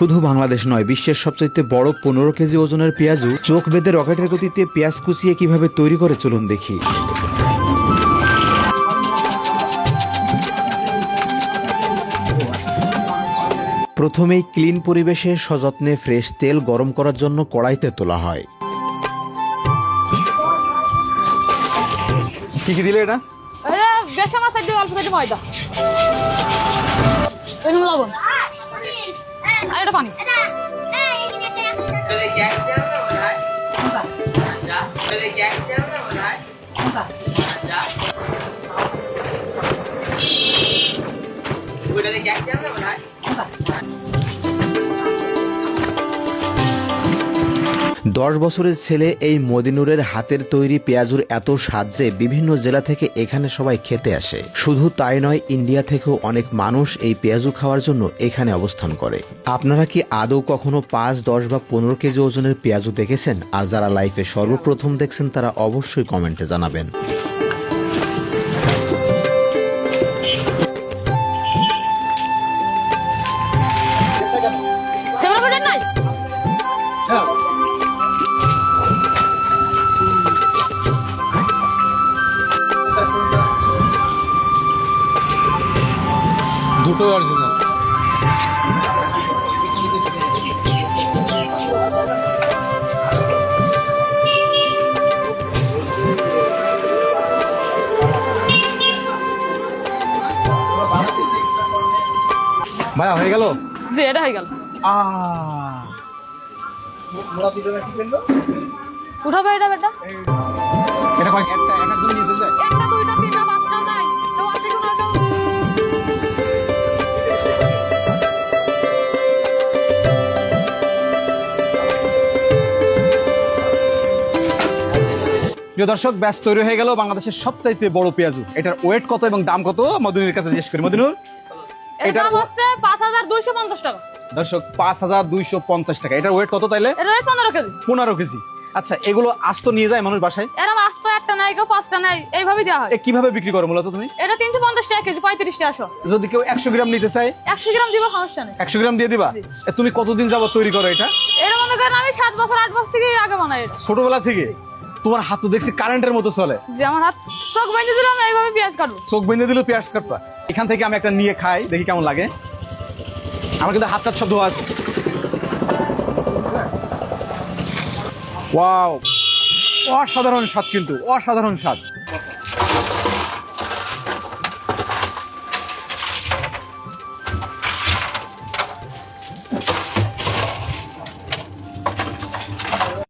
শুধু বাংলাদেশ নয়, বিশ্বের সবচেয়ে বড় 15 কেজি ওজনের পেঁয়াজু চোখ বেঁধে রকেটের গতিতে পেঁয়াজ কুচিয়ে কিভাবে তৈরি করে চলুন দেখি। প্রথমেই ক্লিন পরিবেশে সযত্নে ফ্রেশ তেল গরম করার জন্য কড়াইতে তোলা হয়। কি কি দিলে এটা? বেসম আছে, একটু অল্প একটু ময়দা, এরকম লবণ আর এটা পানি। দশ বছরের ছেলে এই মদিনুরের হাতের তৈরি পেঁয়াজুর এত স্বাদ যে বিভিন্ন জেলা থেকে এখানে সবাই খেতে আসে। শুধু তাই নয়, ইন্ডিয়া থেকেও অনেক মানুষ এই পেঁয়াজু খাওয়ার জন্য এখানে অবস্থান করে। আপনারা কি আদৌ কখনো 5, 10 বা 15 কেজি ওজনের পেঁয়াজু দেখেছেন? আর যারা লাইফে সর্বপ্রথম দেখছেন তারা অবশ্যই কমেন্টে জানাবেন। দুটো অরিজিনাল। ভাইয়া হয়ে গেল? জি, এটা হয়ে গেল। উঠাবো এটা বেটা। এটা কয় একটা একজন নিয়ে চলে যায়? একটা, দুইটা, তিনটা, পাঁচটা নাই তো অর্ধেক উঠা গেল। প্রিয় দর্শক, ব্যাস তৈরি হয়ে গেল বাংলাদেশের সবচাইতে বড় পেঁয়াজু। এটার ওয়েট কত এবং দাম কত মদিনুরের কাছে জিজ্ঞেস করি। মদিনুর, এটার দাম হচ্ছে 5250 টাকা। দর্শক 5250 টাকা। এটার ওয়েট কত তাইলে? এটা 15 কেজি। 15 কেজি। আচ্ছা, এগুলো আস্ত নিয়ে যায় মানুষ বাসায়? এরকম আস্ত একটা নাই, কেউ পাঁচটা নাই, এইভাবে দেওয়া হয়। কিভাবে বিক্রি করো মূলত তুমি? এটা 350 টাকা কেজি, 35 টাকা শো। যদি কেউ 100 গ্রাম নিতে চায়? 100 গ্রাম দিব, সমস্যা নেই। 100 গ্রাম দিয়ে দিবা? তুমি কতদিন যাবত তৈরি করো এটা? এর মধ্যে করেন আমি 7 বছর 8 বছর থেকে আগে বানাই এটা। ছোটবেলা থেকে? তোমার হাত তো দেখছি কারেন্টের মতো চলে। যে আমার হাত চোখ বেঁধে দিলাম, এইভাবে পেঁয়াজ কাটবো। চোখ বেঁধে দিল পেঁয়াজ কাটবা? এখান থেকে আমি একটা নিয়ে খাই, দেখি কেমন লাগে। আমার কিন্তু হাত সব ধোয়া আছে। ওয়াও, অসাধারণ স্বাদ, কিন্তু অসাধারণ স্বাদ।